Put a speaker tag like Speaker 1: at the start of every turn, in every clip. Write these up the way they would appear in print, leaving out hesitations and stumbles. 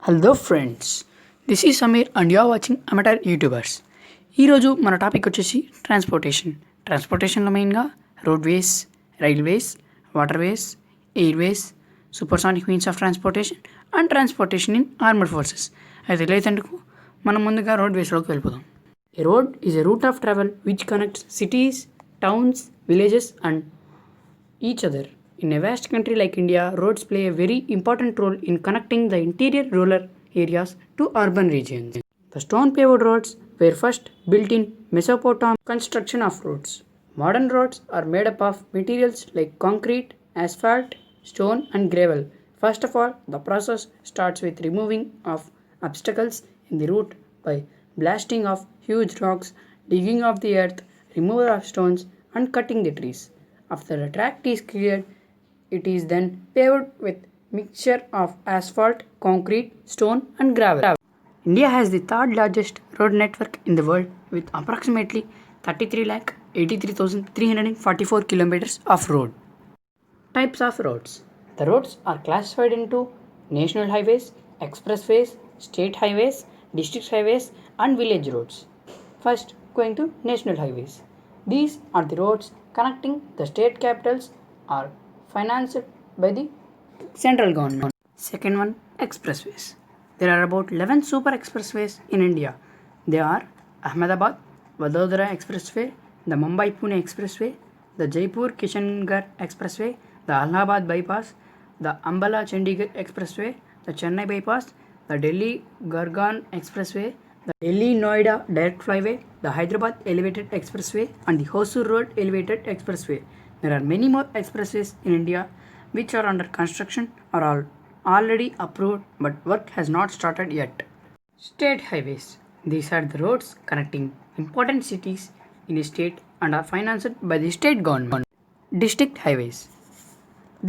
Speaker 1: Hello friends, this is Sameer and you are watching amateur YouTubers. ఈరోజు మన topic వచ్చేసి ట్రాన్స్పోర్టేషన్లో మెయిన్గా roadways, railways, waterways, airways, supersonic means of transportation and transportation in armed forces. అయితే లేదందుకు మనం ముందుగా రోడ్వేస్లోకి వెళ్ళిపోదాం. A road is a route of travel which connects cities, towns, villages and each other. In a vast country like India, roads play a very important role in connecting the interior rural areas to urban regions. The stone paved roads were first built in Mesopotamia. Construction of roads. Modern roads are made up of materials like concrete, asphalt, stone and gravel. First of all, the process starts with removing of obstacles in the route by blasting of huge rocks, digging of the earth, removal of stones and cutting the trees. After the track is cleared, it is then paved with mixture of asphalt, concrete, stone and gravel. India has the third largest road network in the world with approximately 33,83,344 kilometers of road. Types of roads. The roads are classified into national highways, expressways, state highways, district highways and village roads. First, going to national highways. These are the roads connecting the state capitals are financed by the central government. Second one, expressways. There are about 11 super expressways in India. They are Ahmedabad Vadodara Expressway, the Mumbai Pune Expressway, the Jaipur Kishangarh Expressway, the Allahabad Bypass, the Ambala Chandigarh Expressway, the Chennai Bypass, the Delhi Gurgaon Expressway, the Delhi Noida Direct Flyway, the Hyderabad Elevated Expressway and the Hosur Road Elevated Expressway. There are many more expressways in India which are under construction or are already approved but work has not started yet. State highways. These are the roads connecting important cities in a state and are financed by the state government. District highways.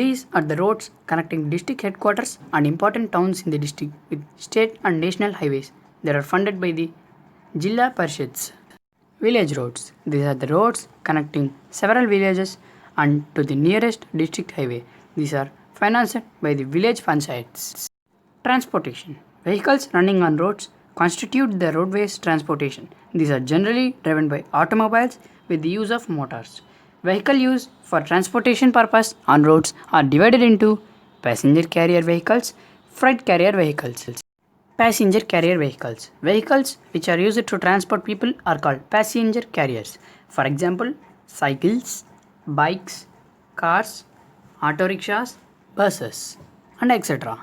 Speaker 1: These are the roads connecting district headquarters and important towns in the district with state and national highways. They are funded by the Jilla Parishads. Village roads. These are the roads connecting several villages and to the nearest district highway. These are financed by the village panchayats. Transportation. Vehicles running on roads constitute the roadways transportation. These are generally driven by automobiles with the use of motors. Vehicle used for transportation purpose on roads are divided into passenger carrier vehicles, freight carrier vehicles. Passenger carrier vehicles. Vehicles which are used to transport people are called passenger carriers. For example, cycles, bikes, cars, auto rickshaws, buses, and etc.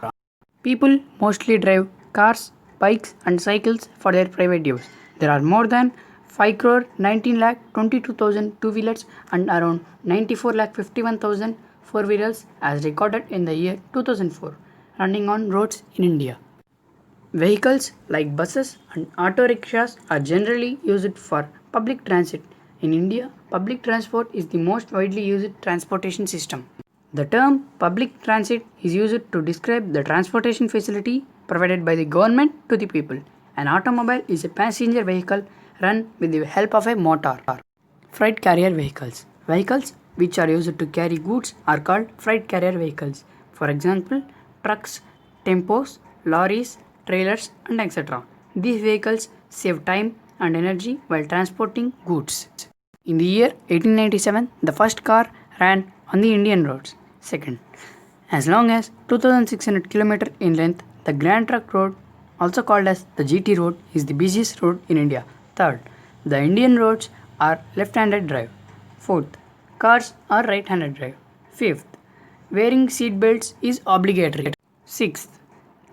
Speaker 1: People mostly drive cars, bikes, and cycles for their private use. There are more than 5 crore 19 lakh 22,000 two-wheelers and around 94 lakh 51,000 four-wheelers as recorded in the year 2004 running on roads in India. Vehicles like buses and auto rickshaws are generally used for public transit. In India, public transport is the most widely used transportation system. The term public transit is used to describe the transportation facility provided by the government to the people. An automobile is a passenger vehicle run with the help of a motor. Freight carrier vehicles. Vehicles which are used to carry goods are called freight carrier vehicles. For example, trucks, tempos, lorries, trailers and etc. These vehicles save time and energy while transporting goods. In the year 1897, the first car ran on the Indian roads. Second, as long as 2,600 km in length, the Grand Trunk Road, also called as the GT Road, is the busiest road in India. Third, the Indian roads are left-handed drive. Fourth, cars are right-handed drive. Fifth, wearing seat belts is obligatory. Sixth,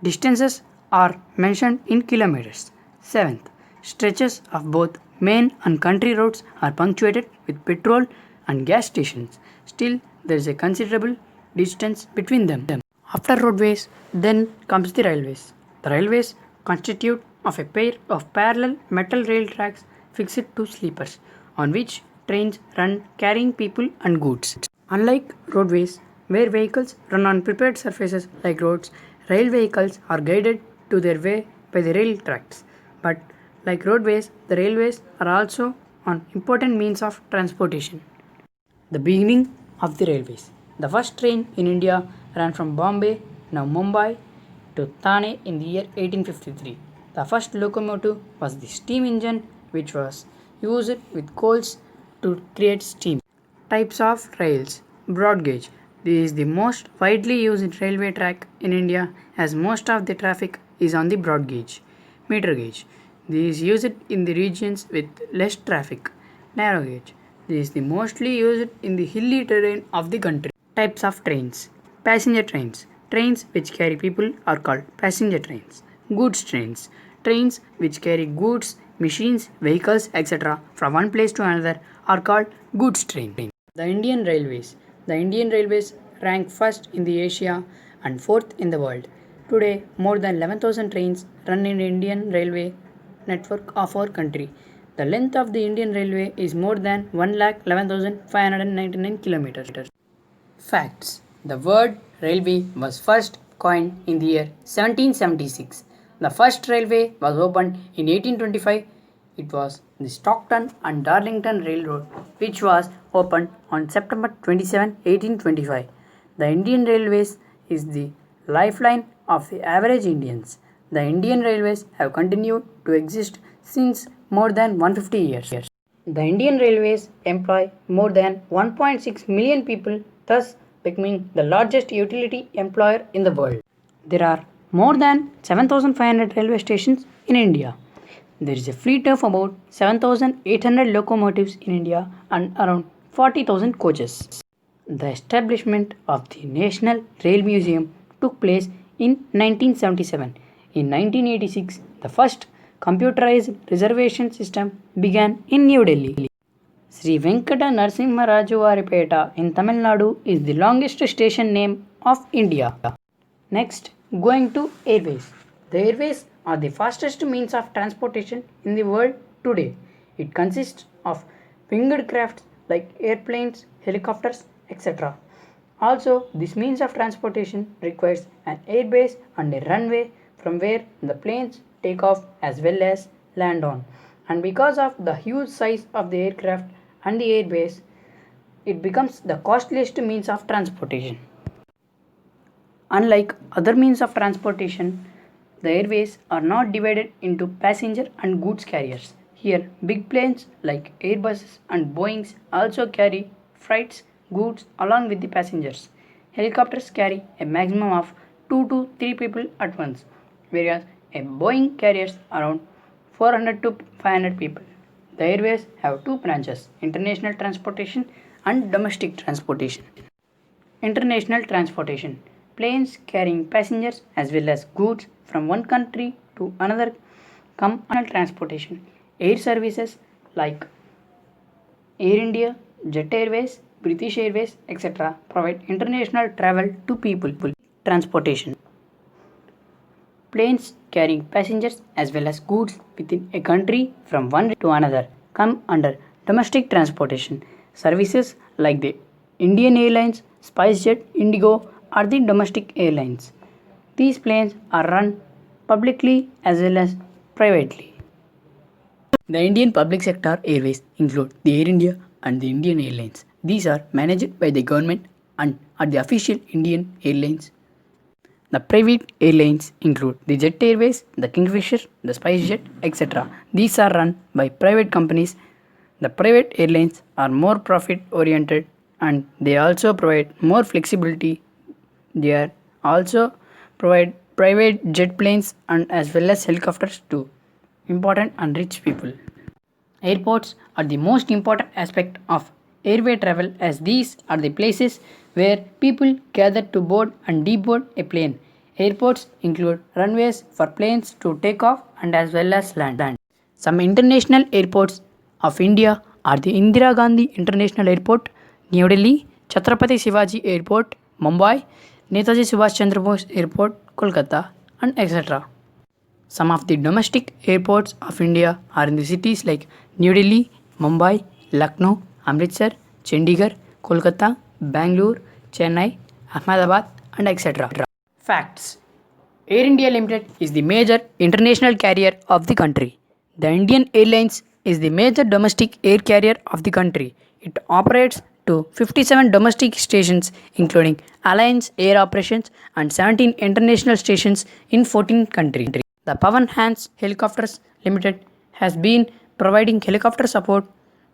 Speaker 1: distances are mentioned in kilometers. Seventh, stretches of both main and country roads are punctuated with petrol and gas stations. Still, there is a considerable distance between them. After roadways, then comes the railways. The railways constitute of a pair of parallel metal rail tracks fixed to sleepers, on which trains run carrying people and goods. Unlike roadways, where vehicles run on prepared surfaces like roads, rail vehicles are guided to their way by the rail tracks. But like roadways, the railways are also an important means of transportation. The beginning of the railways. The first train in India ran from Bombay, now Mumbai, to Thane in the year 1853. The first locomotive was the steam engine, which was used with coals to create steam. Types of rails. Broad gauge. This is the most widely used railway track in India as most of the traffic is on the broad gauge. Meter gauge. This is used in the regions with less traffic. Narrow gauge. This is the mostly used in the hilly terrain of the country. Types of trains. Passenger trains. Trains which carry people are called passenger trains. Goods trains. Trains which carry goods, machines, vehicles, etc. from one place to another are called goods train. The Indian Railways. The Indian Railways rank first in the Asia and fourth in the world. Today, more than 11,000 trains run in the Indian Railway network of our country. The length of the Indian Railway is more than 1,11,599 kilometers. Facts. The word railway was first coined in the year 1776. The first railway was opened in 1825. It was the Stockton and Darlington Railroad, which was opened on September 27, 1825. The Indian Railways is the lifeline of the average Indians. The Indian Railways have continued to exist since more than 150 years. The Indian Railways employ more than 1.6 million people, thus becoming the largest utility employer in the world. There are more than 7,500 railway stations in India. There is a fleet of about 7,800 locomotives in India and around 40,000 coaches. The establishment of the National Rail Museum took place in 1977. In 1986, the first computerized reservation system began in New Delhi. Sri Venkata Narasimha Rajuvaripeta in Tamil Nadu is the longest station name of India. Next, going to airways. The airways are the fastest means of transportation in the world today. It consists of winged crafts like airplanes, helicopters, etc. Also, this means of transportation requires an airbase and a runway from where the planes take off as well as land on. And because of the huge size of the aircraft and the airbase, it becomes the costliest means of transportation. Unlike other means of transportation, the airways are not divided into passenger and goods carriers. Here, big planes like Airbuses and Boeings also carry freights, goods along with the passengers. Helicopters carry a maximum of 2 to 3 people at once, whereas a Boeing carries around 400 to 500 people. The airways have two branches, international transportation and domestic transportation. International transportation. Planes carrying passengers as well as goods from one country to another come under transportation. Air services like Air India, Jet Airways, British Airways, etc. provide international travel to people. Transportation. Planes carrying passengers as well as goods within a country from one to another come under domestic transportation. Services like the Indian Airlines, SpiceJet, Indigo are the domestic airlines. These planes are run publicly as well as privately. The Indian public sector airways include the Air India and the Indian Airlines. These are managed by the government and are the official Indian Airlines. The private airlines include the Jet Airways, the Kingfisher, the SpiceJet, etc. These are run by private companies. The private airlines are more profit oriented and they also provide more flexibility. They are also provide private jet planes and as well as helicopters to important and rich people. Airports are the most important aspect of airway travel as these are the places where people gather to board and deboard a plane. Airports include runways for planes to take off and as well as land. Some international airports of India are the Indira Gandhi International Airport, New Delhi, Chhatrapati Shivaji Airport, Mumbai, Netaji Subhash Chandra Bose Airport, Kolkata, and etc. Some of the domestic airports of India are in the cities like New Delhi, Mumbai, Lucknow, Amritsar, Chandigarh, Kolkata, Bangalore, Chennai, Ahmedabad, and etc. Facts. Air India Limited is the major international carrier of the country. The Indian Airlines is the major domestic air carrier of the country. It operates to 57 domestic stations, including Alliance Air Operations and 17 international stations in 14 countries. The Pawan Hans Helicopters Limited has been providing helicopter support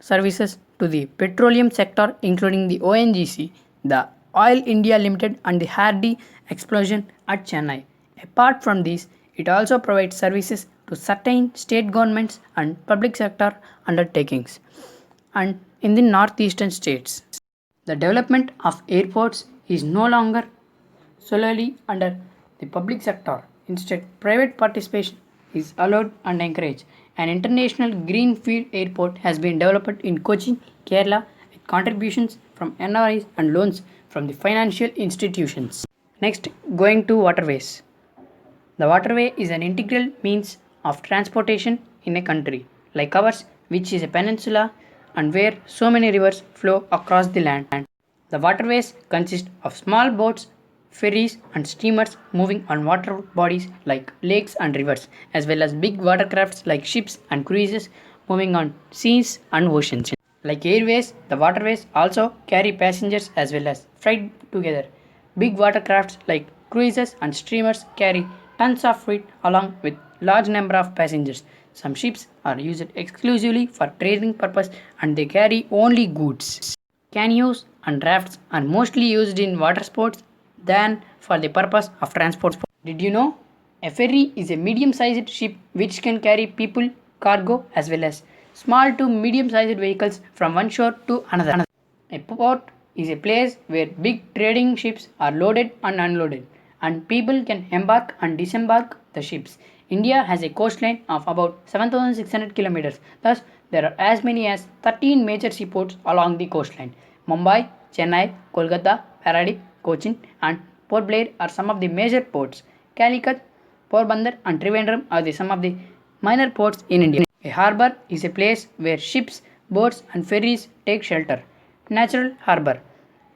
Speaker 1: services to the petroleum sector, including the ONGC, the Oil India Limited, and the Hardy Explosion at Chennai. Apart from these, it also provides services to certain state governments and public sector undertakings and in the northeastern states. The development of airports is no longer solely under the public sector. Instead, private participation is allowed and encouraged. An international greenfield airport has been developed in Kochi, Kerala, with contributions from NRIs and loans from the financial institutions. Next, going to waterways. The waterway is an integral means of transportation in a country like ours, which is a peninsula and where so many rivers flow across the land. The waterways consist of small boats, ferries, and steamers moving on water bodies like lakes and rivers, as well as big watercrafts like ships and cruises moving on seas and oceans. Like airways, the waterways also carry passengers as well as freight together. Big watercrafts like cruises and steamers carry tons of freight along with large number of passengers. Some ships are used exclusively for trading purpose and they carry only goods. Canoes and rafts are mostly used in water sports than for the purpose of transport. Did you know? A ferry is a medium-sized ship which can carry people, cargo as well as small to medium-sized vehicles from one shore to another. A port is a place where big trading ships are loaded and unloaded and people can embark and disembark the ships. India has a coastline of about 7,600 kilometers. Thus, there are as many as 13 major seaports along the coastline. Mumbai, Chennai, Kolkata, Paradip, Cochin, and Port Blair are some of the major ports. Calicut, Porbandar, and Trivandrum are some of the minor ports in India. A harbour is a place where ships, boats, and ferries take shelter. Natural harbour.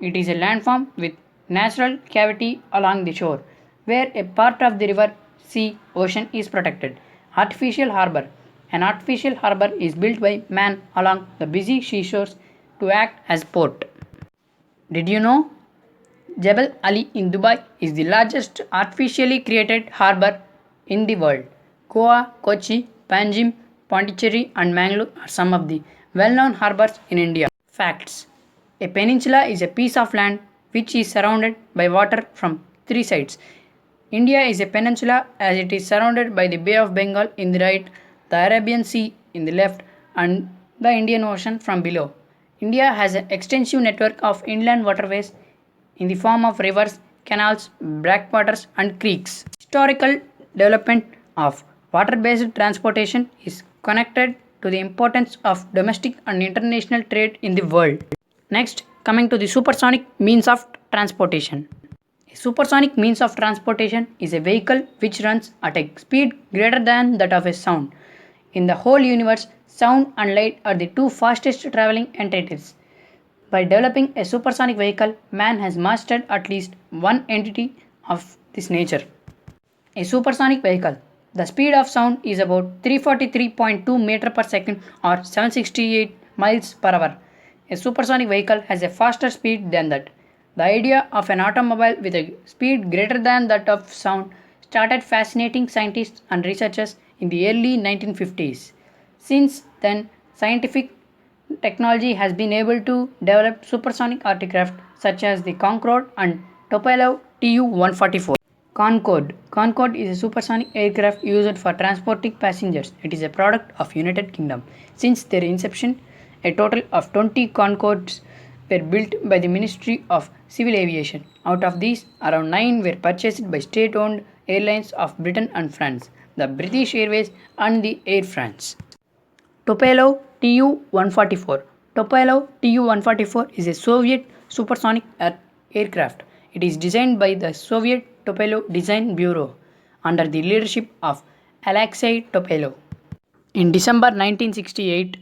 Speaker 1: It is a landform with natural cavity along the shore, where a part of the river, sea, ocean is protected. Artificial harbour. An artificial harbour is built by man along the busy seashores to act as port. Did you know? Jebel Ali in Dubai is the largest artificially created harbour in the world. Goa, Kochi, Panjim, Pondicherry, and Mangalore are some of the well-known harbours in India. Facts. A peninsula is a piece of land which is surrounded by water from three sides. India is a peninsula as it is surrounded by the Bay of Bengal in the right, the Arabian Sea in the left, and the Indian Ocean from below. India has an extensive network of inland waterways in the form of rivers, canals, backwaters, and creeks. Historical development of water-based transportation is connected to the importance of domestic and international trade in the world. Next, coming to the supersonic means of transportation. A supersonic means of transportation is a vehicle which runs at a speed greater than that of a sound. In the whole universe, sound and light are the two fastest traveling entities. By developing a supersonic vehicle, man has mastered at least one entity of this nature. A supersonic vehicle. The speed of sound is about 343.2 meter per second or 768 miles per hour. A supersonic vehicle has a faster speed than that. The idea of an automobile with a speed greater than that of sound started fascinating scientists and researchers in the early 1950s. Since then, scientific technology has been able to develop supersonic aircraft such as the Concorde and Tupolev Tu-144. Concorde is a supersonic aircraft used for transporting passengers. It is a product of United Kingdom. Since their inception, a total of 20 Concordes were built by the Ministry of Civil Aviation. Out of these, around 9 were purchased by state-owned airlines of Britain and France, the British Airways and the Air France. Tupolev Tu-144. Tupolev Tu-144 is a Soviet supersonic aircraft. It is designed by the Soviet Tupolev Design Bureau under the leadership of Alexei Tupolev. In December 1968,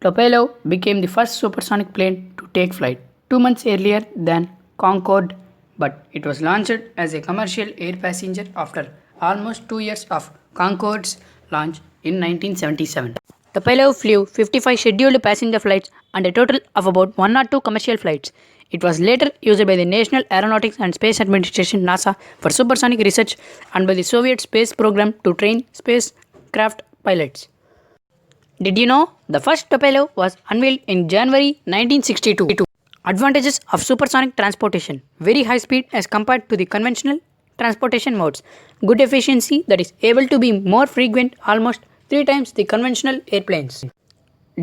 Speaker 1: Tupolev became the first supersonic plane to take flight, 2 months earlier than Concorde, but it was launched as a commercial air passenger after almost 2 years of Concorde's launch in 1977. Tupolev flew 55 scheduled passenger flights and a total of about 102 commercial flights. It was later used by the National Aeronautics and Space Administration (NASA) for supersonic research and by the Soviet space program to train spacecraft pilots. Did you know the first Tupolev was unveiled in January 1962? Advantages of supersonic transportation: very high speed as compared to the conventional transportation modes, good efficiency that is able to be more frequent, almost 3 times the conventional airplanes.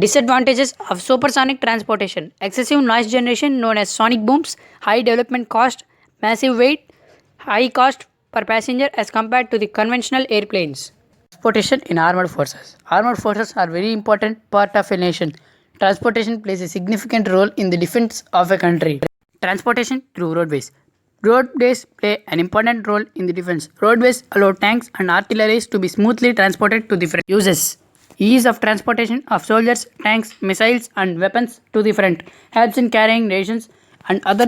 Speaker 1: Disadvantages of supersonic transportation: excessive noise generation known as sonic booms, high development cost, massive weight, high cost per passenger as compared to the conventional airplanes. Transportation in armed forces. Armed forces are very important part of a nation. Transportation plays a significant role in the defense of a country. Transportation through roadways. Roadways play an important role in the defense. Roadways allow tanks and artillery to be smoothly transported to different uses. Ease of transportation of soldiers, tanks, missiles, and weapons to the front helps in carrying rations and other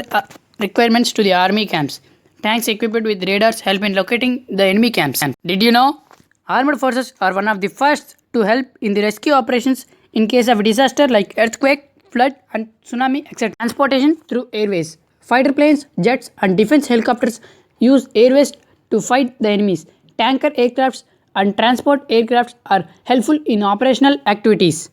Speaker 1: requirements to the army camps. Tanks equipped with radars help in locating the enemy camps. Did you know? Armed forces are one of the first to help in the rescue operations in case of disaster like earthquake, flood, and tsunami, etc. Transportation through airways. Fighter planes, jets, and defense helicopters use airways to fight the enemies. Tanker aircrafts and transport aircrafts are helpful in operational activities.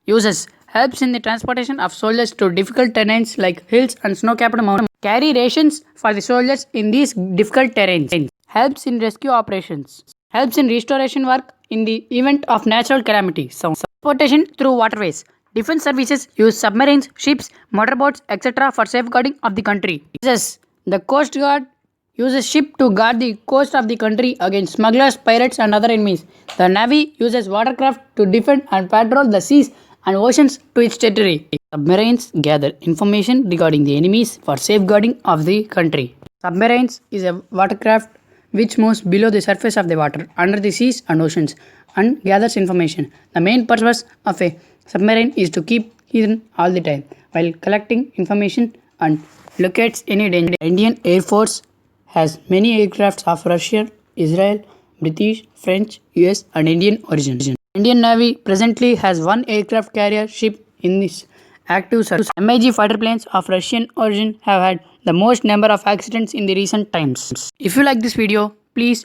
Speaker 1: Uses: helps in the transportation of soldiers to difficult terrains like hills and snow-capped mountains. Carry rations for the soldiers in these difficult terrains. Helps in rescue operations. Helps in restoration work in the event of natural calamity. Transportation through waterways. Defense services use submarines, ships, motorboats, etc. for safeguarding of the country. Uses: the Coast Guard uses ship to guard the coast of the country against smugglers, pirates, and other enemies. The Navy uses watercraft to defend and patrol the seas and oceans to its territory. Submarines gather information regarding the enemies for safeguarding of the country. Submarines is a watercraft which moves below the surface of the water, under the seas and oceans, and gathers information. The main purpose of a submarine is to keep hidden all the time, while collecting information and locates any danger. The Indian Air Force has many aircrafts of Russian, Israel, British, French, US, and Indian origin. Indian Navy presently has one aircraft carrier ship in this active service. MiG fighter planes of Russian origin have had the most number of accidents in the recent times. If you like this video, please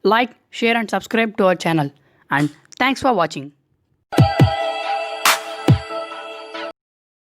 Speaker 1: like, share, and subscribe to our channel. And thanks for watching.